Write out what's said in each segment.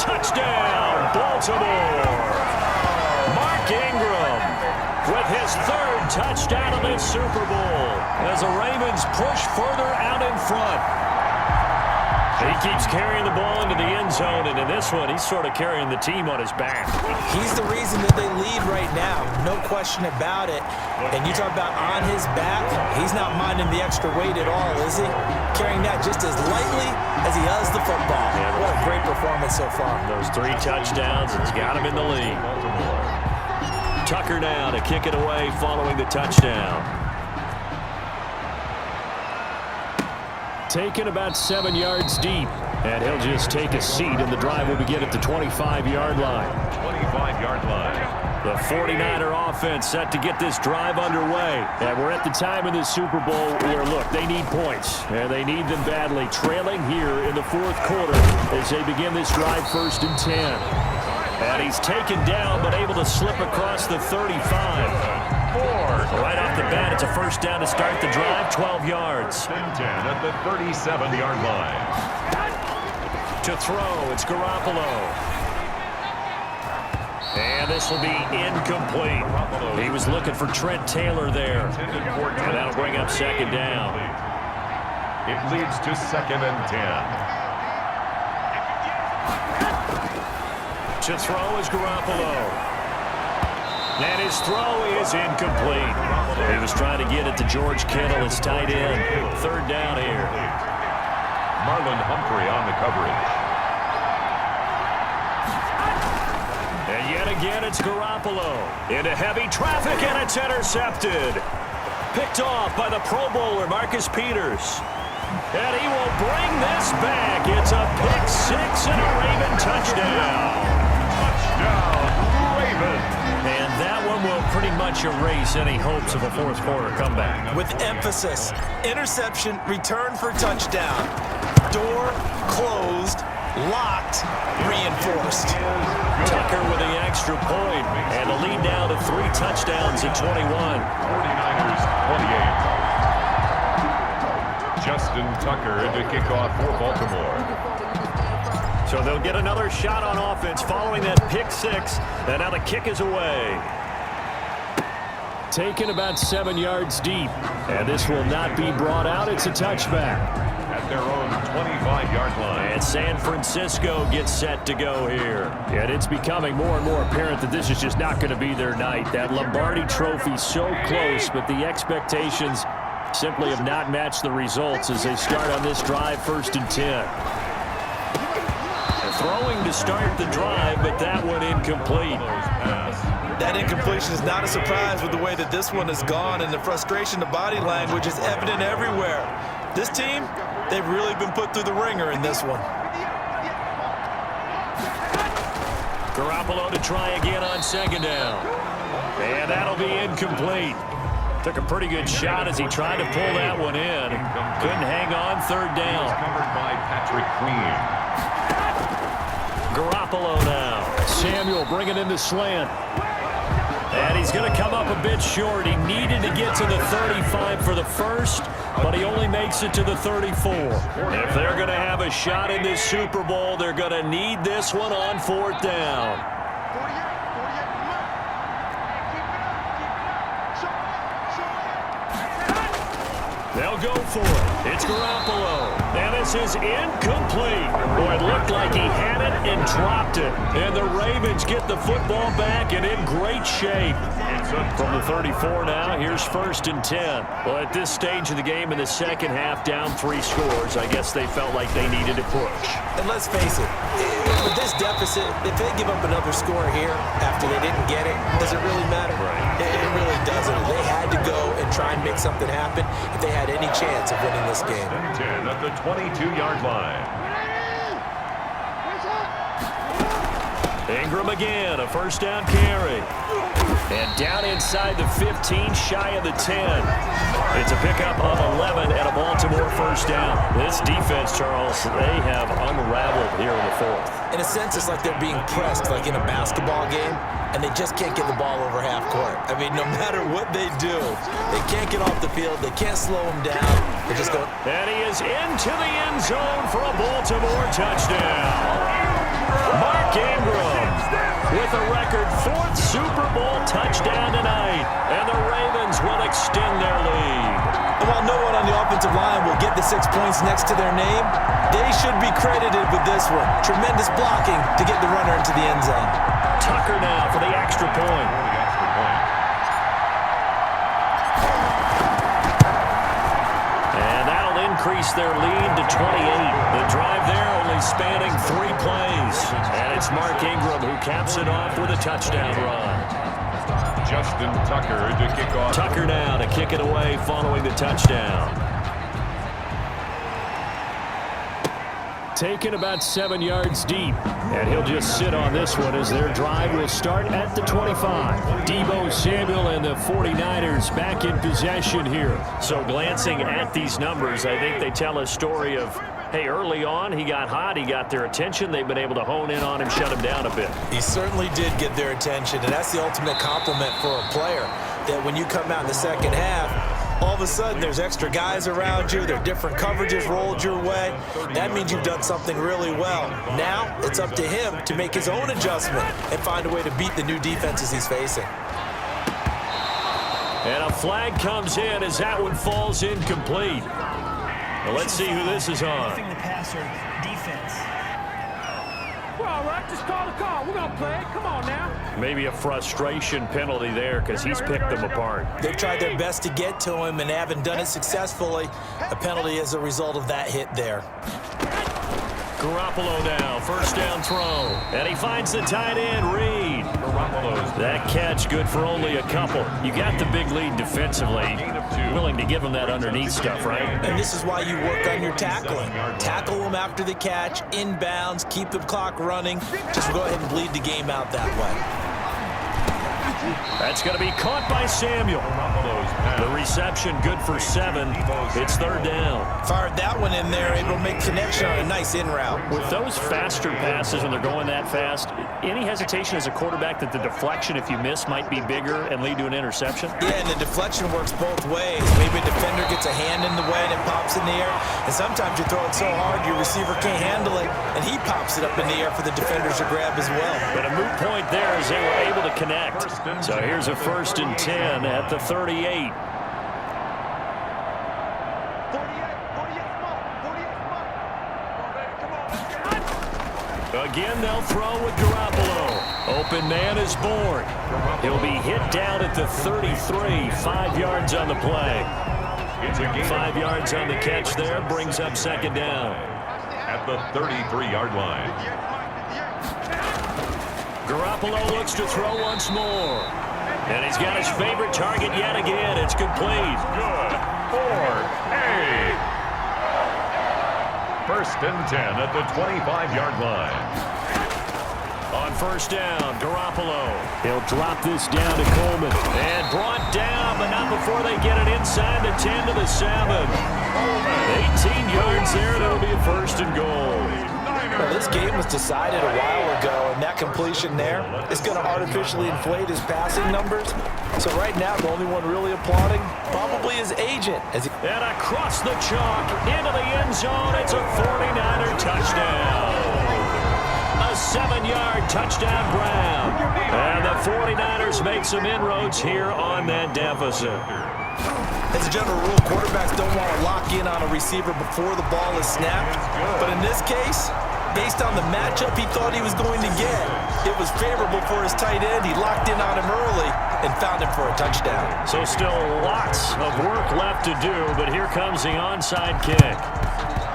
Touchdown, Baltimore. Mark Ingram with his third touchdown of this Super Bowl as the Ravens push further out in front. He keeps carrying the ball into the end zone, and in this one, he's sort of carrying the team on his back. He's the reason that they lead right now, no question about it. And you talk about on his back, he's not minding the extra weight at all, is he? Carrying that just as lightly as he does the football. Yeah, what a great performance so far. Those 3 touchdowns, it's got him in the lead. Tucker now to kick it away following the touchdown. Taken about 7 yards deep, and he'll just take a seat, and the drive will begin at the 25-yard line. 25-yard line. The 49er offense set to get this drive underway. And we're at the time in the Super Bowl where, look, they need points, and they need them badly. Trailing here in the 4th quarter as they begin this drive 1st and 10. And he's taken down, but able to slip across the 35. Right off the bat, it's a first down to start the drive, 12 yards. 10 at the 37-yard line. To throw, it's Garoppolo. And this will be incomplete. He was looking for Trent Taylor there. And that'll bring up 2nd down. It leads to 2nd and 10. To throw is Garoppolo. And his throw is incomplete. He was trying to get it to George Kittle, his tight end. 3rd down here. Marlon Humphrey on the coverage. And yet again, it's Garoppolo. Into heavy traffic, and it's intercepted. Picked off by the Pro Bowler, Marcus Peters. And he will bring this back. It's a pick 6 and a Raven touchdown. Touchdown, Ravens. And that one will pretty much erase any hopes of a 4th quarter comeback. With emphasis, interception, return for touchdown. Door closed, locked, reinforced. Tucker with the extra point, and the lead now to 3 touchdowns at 21. 49ers 28. Justin Tucker to kick off for Baltimore. So they'll get another shot on offense following that pick 6, and now the kick is away. Taken about 7 yards deep, and this will not be brought out. It's a touchback. At their own 25-yard line. And San Francisco gets set to go here. And it's becoming more and more apparent that this is just not going to be their night. That Lombardi trophy so close, but the expectations simply have not matched the results as they start on this drive 1st and 10. Throwing to start the drive, but that one incomplete. That incompletion is not a surprise with the way that this one has gone, and the frustration, the body language is evident everywhere. This team, they've really been put through the ringer in this one. Garoppolo to try again on 2nd down. And that'll be incomplete. Took a pretty good shot as he tried to pull that one in. Couldn't hang on, 3rd down. Covered by Patrick Queen. Garoppolo now. Samuel bringing in the slant. And he's going to come up a bit short. He needed to get to the 35 for the first, but he only makes it to the 34. If they're going to have a shot in this Super Bowl, they're going to need this one on 4th down. They'll go for it. It's Garoppolo. And this is incomplete. Boy, it looked like he had it and dropped it. And the Ravens get the football back and in great shape. From the 34 now, here's 1st and 10. Well, at this stage of the game in the 2nd half, down 3 scores, I guess they felt like they needed to push. And let's face it, with this deficit, if they give up another score here after they didn't get it, does it really matter? Right. It really doesn't. They had to go and try and make something happen if they had any chance of winning this game. 10 at the 22-yard line. Ingram again, a 1st down carry. And down inside the 15, shy of the 10. It's a pickup of 11 and a Baltimore 1st down. This defense, Charles, they have unraveled here in the 4th. In a sense, it's like they're being pressed like in a basketball game, and they just can't get the ball over half court. I mean, no matter what they do, they can't get off the field. They can't slow them down. They're just going. And he is into the end zone for a Baltimore touchdown. Mark Ingram with a record 4th Super Bowl touchdown tonight. And the Ravens will extend their lead. And while no one on the offensive line will get the 6 points next to their name, they should be credited with this one. Tremendous blocking to get the runner into the end zone. Tucker now for the extra point. And that'll increase their lead to 28. The drive there only spanning 3 plays. And it's Mark Ingram who caps it off with a touchdown run. Justin Tucker to kick off. Tucker now to kick it away following the touchdown. Taken about 7 yards deep. And he'll just sit on this one as their drive will start at the 25. Deebo Samuel and the 49ers back in possession here. So glancing at these numbers, I think they tell a story of, hey, early on he got hot, he got their attention. They've been able to hone in on him, shut him down a bit. He certainly did get their attention, and that's the ultimate compliment for a player, that when you come out in the second half, all of a sudden there's extra guys around you, there are different coverages rolled your way. That means you've done something really well. Now it's up to him to make his own adjustment and find a way to beat the new defenses he's facing. And a flag comes in as that one falls incomplete. Well, let's see who this is on. The passer defense. We're all right. Just call the call. We're going to play it. Come on now. Maybe a frustration penalty there because he's picked them apart. They've tried their best to get to him and haven't done it successfully. A penalty as a result of that hit there. Garoppolo now, first down throw. And he finds the tight end, Reed. That catch good for only a couple. You got the big lead defensively. Willing to give him that underneath stuff, right? And this is why you work on your tackling. Tackle them after the catch, inbounds, keep the clock running. Just go ahead and bleed the game out that way. That's going to be caught by Samuel. The reception good for 7. It's third down. Fired that one in there, able to make connection on a nice in route. With those faster passes when they're going that fast, any hesitation as a quarterback that the deflection, if you miss, might be bigger and lead to an interception? Yeah, and the deflection works both ways. Maybe a defender gets a hand in the way and it pops in the air. And sometimes you throw it so hard your receiver can't handle it, and he pops it up in the air for the defenders to grab as well. But a moot point there as they were able to connect. So here's a 1st and 10 at the 38. Again, they'll throw with Garoppolo. Open man is born. He'll be hit down at the 33. 5 yards on the play. 5 yards on the catch there. Brings up second down. At the 33-yard line. Garoppolo looks to throw once more. And he's got his favorite target yet again. It's complete. Good for 8. 1st and 10 at the 25-yard line. On first down, Garoppolo. He'll drop this down to Coleman. And brought down, but not before they get it inside the 10 to the 7. 18 yards there, and it'll be a 1st and goal. Well, this game was decided a while ago, and that completion there is going to artificially inflate his passing numbers. So right now, the only one really applauding probably his agent. And across the chalk, into the end zone, it's a 49er touchdown. A 7-yard touchdown, Brown. And the 49ers make some inroads here on that deficit. As a general rule, quarterbacks don't want to lock in on a receiver before the ball is snapped. But in this case, based on the matchup he thought he was going to get, it was favorable for his tight end. He locked in on him early and found him for a touchdown. So still lots of work left to do, but here comes the onside kick.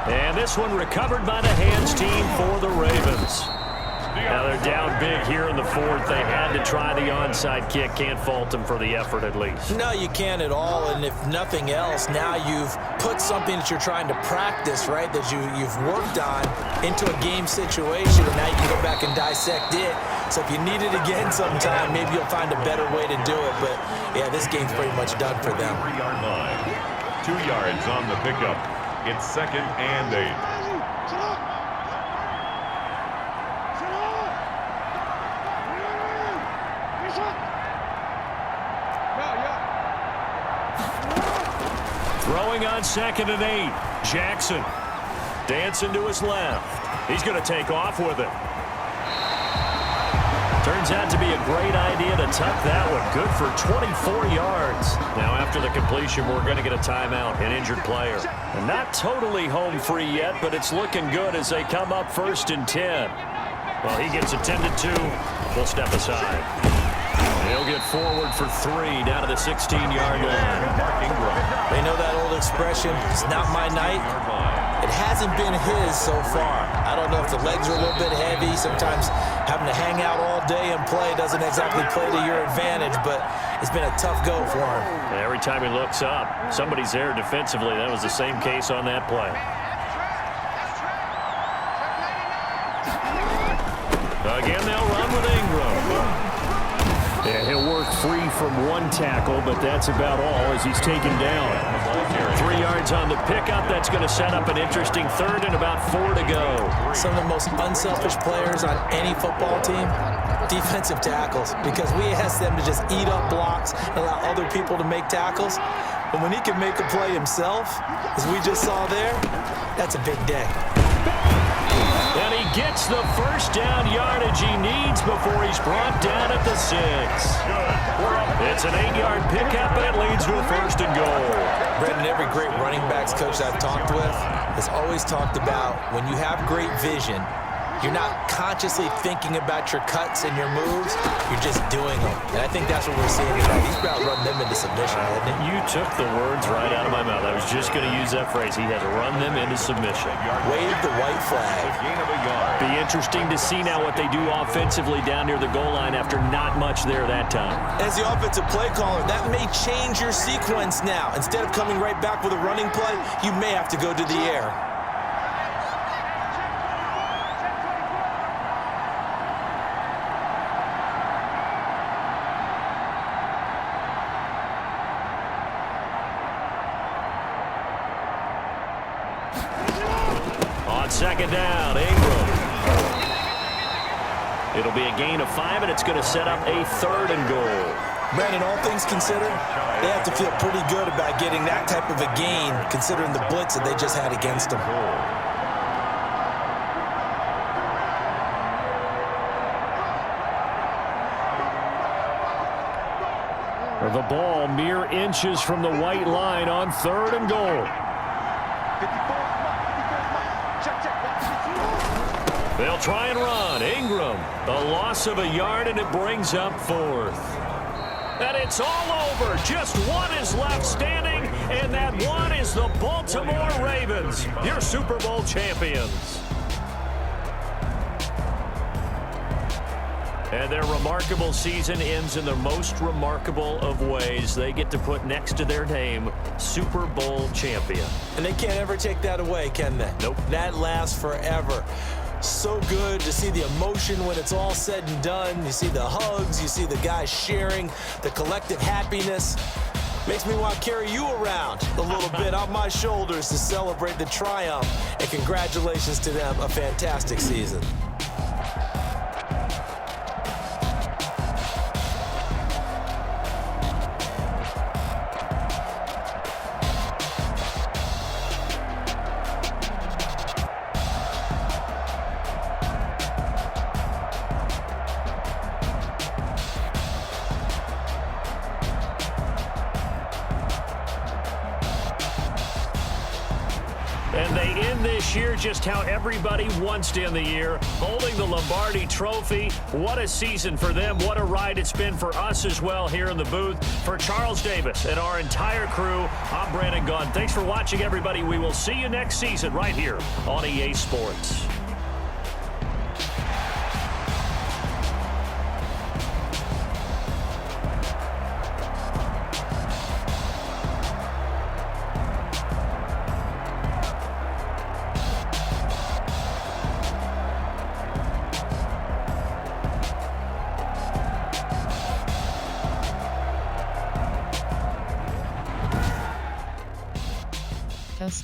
And this one recovered by the hands team for the Ravens. Now they're down big here in the 4th. They had to try the onside kick. Can't fault them for the effort at least. No, you can't at all. And if nothing else, now you've put something that you're trying to practice, right, that you've worked on into a game situation, and now you can go back and dissect it. So if you need it again sometime, maybe you'll find a better way to do it. But, yeah, this game's pretty much done for them. 3-yard line. 2 yards on the pickup. It's 2nd and 8. Throwing on 2nd and 8. Jackson dancing to his left. He's going to take off with it. Turns out to be a great idea to tuck that one. Good for 24 yards. Now after the completion, we're going to get a timeout, an injured player. And not totally home free yet, but it's looking good as they come up 1st and 10. Well, he gets attended to. We'll step aside. He'll get forward for 3 down to the 16-yard line. They know that old expression, it's not my night. It hasn't been his so far. I don't know if the legs are a little bit heavy. Sometimes having to hang out all day and play doesn't exactly play to your advantage, but it's been a tough go for him. And every time he looks up, somebody's there defensively. That was the same case on that play. Again, they'll run with Ingram. Yeah, he'll work free from one tackle, but that's about all as he's taken down. 3 yards on the pickup. That's going to set up an interesting 3rd and about 4 to go. Some of the most unselfish players on any football team, defensive tackles, because we ask them to just eat up blocks and allow other people to make tackles. But when he can make a play himself, as we just saw there, that's a big day. And he gets the 1st down yardage he needs before he's brought down at the 6. It's an 8-yard pickup, and it leads to a 1st and goal. Brendan, every great running backs coach I've talked with has always talked about when you have great vision, you're not consciously thinking about your cuts and your moves. You're just doing them. And I think that's what we're seeing tonight. He's about to run them into submission, hasn't he? You took the words right out of my mouth. I was just going to use that phrase. He has run them into submission. Wave the white flag. Be interesting to see now what they do offensively down near the goal line after not much there that time. As the offensive play caller, that may change your sequence now. Instead of coming right back with a running play, you may have to go to the air. On 2nd down, Ingram. It'll be a gain of 5, and it's going to set up a 3rd and goal. Brandon, all things considered, they have to feel pretty good about getting that type of a gain, considering the blitz that they just had against them. The ball mere inches from the white line on 3rd and goal. They'll try and run. Ingram, a loss of a yard, and it brings up 4th. And it's all over. Just one is left standing, and that one is the Baltimore Ravens, your Super Bowl champions. And their remarkable season ends in the most remarkable of ways. They get to put next to their name, Super Bowl champion. And they can't ever take that away, can they? Nope. That lasts forever. So good to see the emotion when it's all said and done. You see the hugs, you see the guys sharing, the collective happiness. Makes me want to carry you around a little bit on my shoulders to celebrate the triumph. And congratulations to them, a fantastic season. And they end this year just how everybody wants to end the year, holding the Lombardi Trophy. What a season for them. What a ride it's been for us as well here in the booth. For Charles Davis and our entire crew, I'm Brandon Gunn. Thanks for watching, everybody. We will see you next season right here on EA Sports.